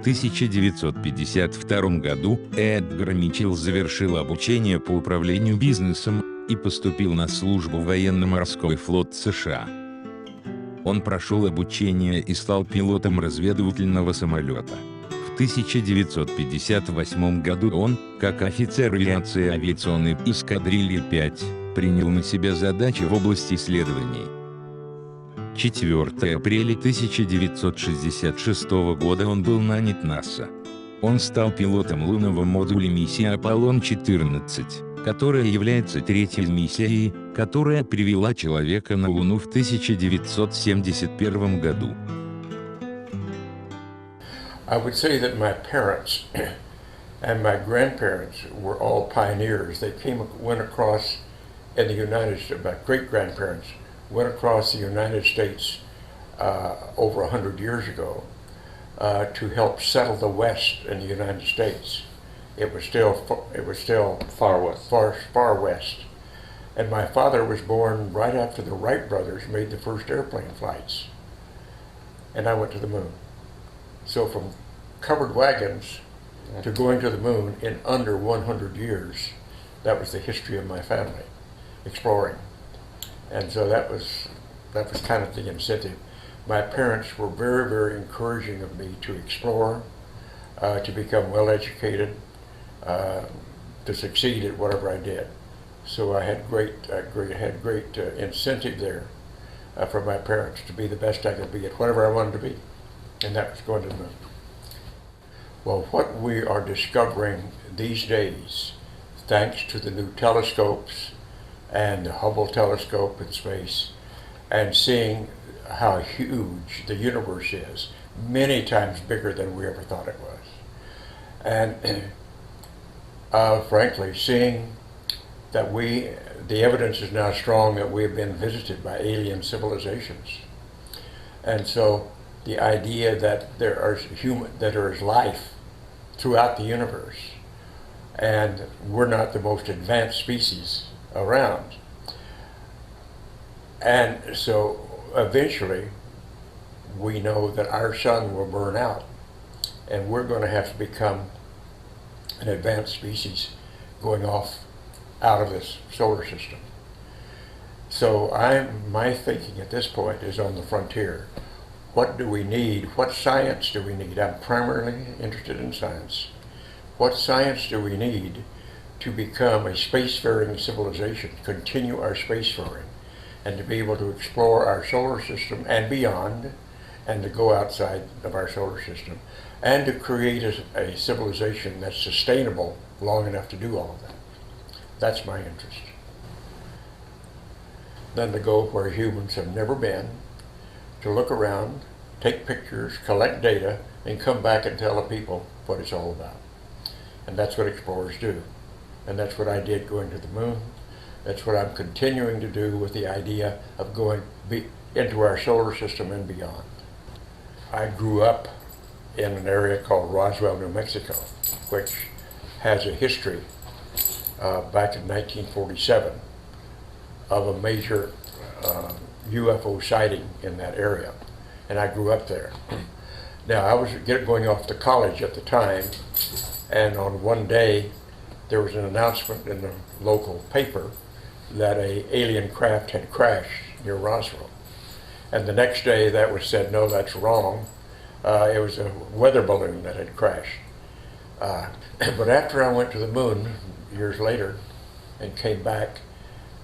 1952 году Эдгар Митчелл завершил обучение по управлению бизнесом и поступил на службу в военно-морской флот США. Он прошел обучение и стал пилотом разведывательного самолета. В 1958 году он, как офицер авиации авиационной эскадрильи 5, принял на себя задачи в области исследований. 4 апреля 1966 года он был нанят НАСА. Он стал пилотом лунного модуля миссии Аполлон-14, которая является третьей миссией, которая привела человека на Луну в 1971 году. I would say that my parents and my grandparents were all pioneers. They went across in the United States, my great-grandparents went across the United States over 100 years ago to help settle the West in the United States. It was still far west. And my father was born right after the Wright brothers made the first airplane flights. And I went to the moon. So from covered wagons to going to the moon in under 100 years, that was the history of my family, exploring. And so that was kind of the incentive. My parents were very, very encouraging of me to explore, to become well educated, to succeed at whatever I did. So I had great incentive there from my parents to be the best I could be at whatever I wanted to be, and that was going to the moon. Well, what we are discovering these days, thanks to the new telescopes and the Hubble telescope in space, and seeing how huge the universe is, many times bigger than we ever thought it was. And frankly, seeing that the evidence is now strong that we have been visited by alien civilizations. And so the idea that there is life throughout the universe, and we're not the most advanced species around. And so eventually we know that our sun will burn out, and we're going to have to become an advanced species going off out of this solar system. So my thinking at this point is on the frontier. What do we need? What science do we need? I'm primarily interested in science. What science do we need to become a spacefaring civilization, continue our spacefaring, and to be able to explore our solar system and beyond, and to go outside of our solar system, and to create a civilization that's sustainable long enough to do all of that? That's my interest. Then to go where humans have never been, to look around, take pictures, collect data, and come back and tell the people what it's all about. And that's what explorers do. And that's what I did going to the moon. That's what I'm continuing to do with the idea of going into our solar system and beyond. I grew up in an area called Roswell, New Mexico, which has a history back in 1947 of a major UFO sighting in that area. And I grew up there. Now, I was going off to college at the time, and on one day there was an announcement in the local paper that an alien craft had crashed near Roswell. And the next day that was said, no, that's wrong. It was a weather balloon that had crashed. But after I went to the moon years later and came back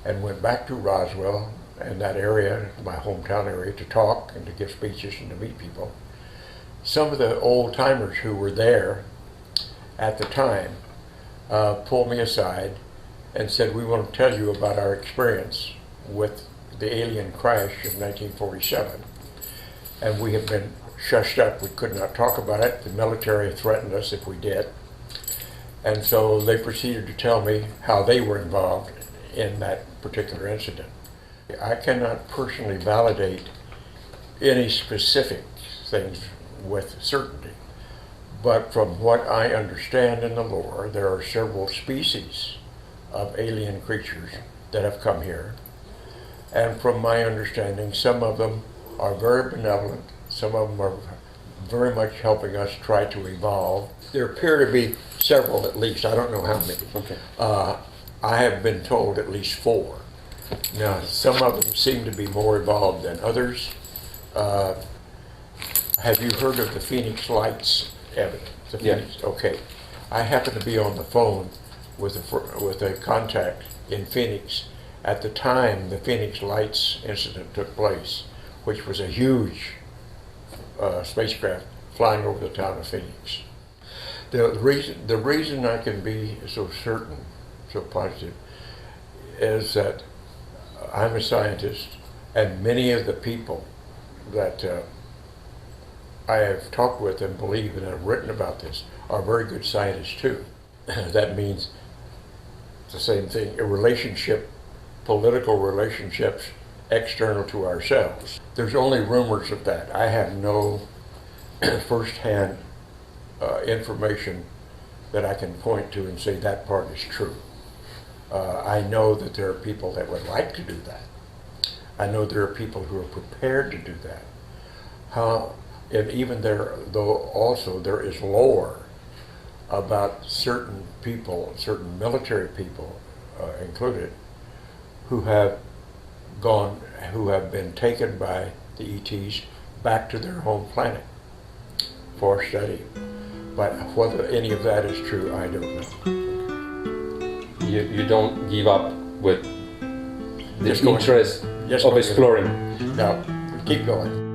and went back to Roswell and that area, my hometown area, to talk and to give speeches and to meet people, some of the old timers who were there at the time pulled me aside and said, we want to tell you about our experience with the alien crash in 1947. And we have been shushed up. We could not talk about it. The military threatened us if we did. And so they proceeded to tell me how they were involved in that particular incident. I cannot personally validate any specific things with certainty, but from what I understand in the lore, there are several species of alien creatures that have come here. And from my understanding, some of them are very benevolent, some of them are very much helping us try to evolve. There appear to be several at least, I don't know how many. Okay. I have been told at least 4. Now, some of them seem to be more evolved than others. Have you heard of the Phoenix Lights evidence? Yeah. Okay. I happened to be on the phone with a contact in Phoenix at the time the Phoenix Lights incident took place, which was a huge spacecraft flying over the town of Phoenix. The reason I can be so certain, so positive, is that I'm a scientist, and many of the people that I have talked with and believe and have written about this are very good scientists too. That means the same thing, a relationship, political relationships external to ourselves. There's only rumors of that. I have no firsthand information that I can point to and say that part is true. I know that there are people that would like to do that. I know there are people who are prepared to do that. And even there, though, also there is lore about certain people, certain military people included, who have been taken by the ETs back to their home planet for study. But whether any of that is true, I don't know. You don't give up with the Just going. interest Just of going. exploring. Now, keep going.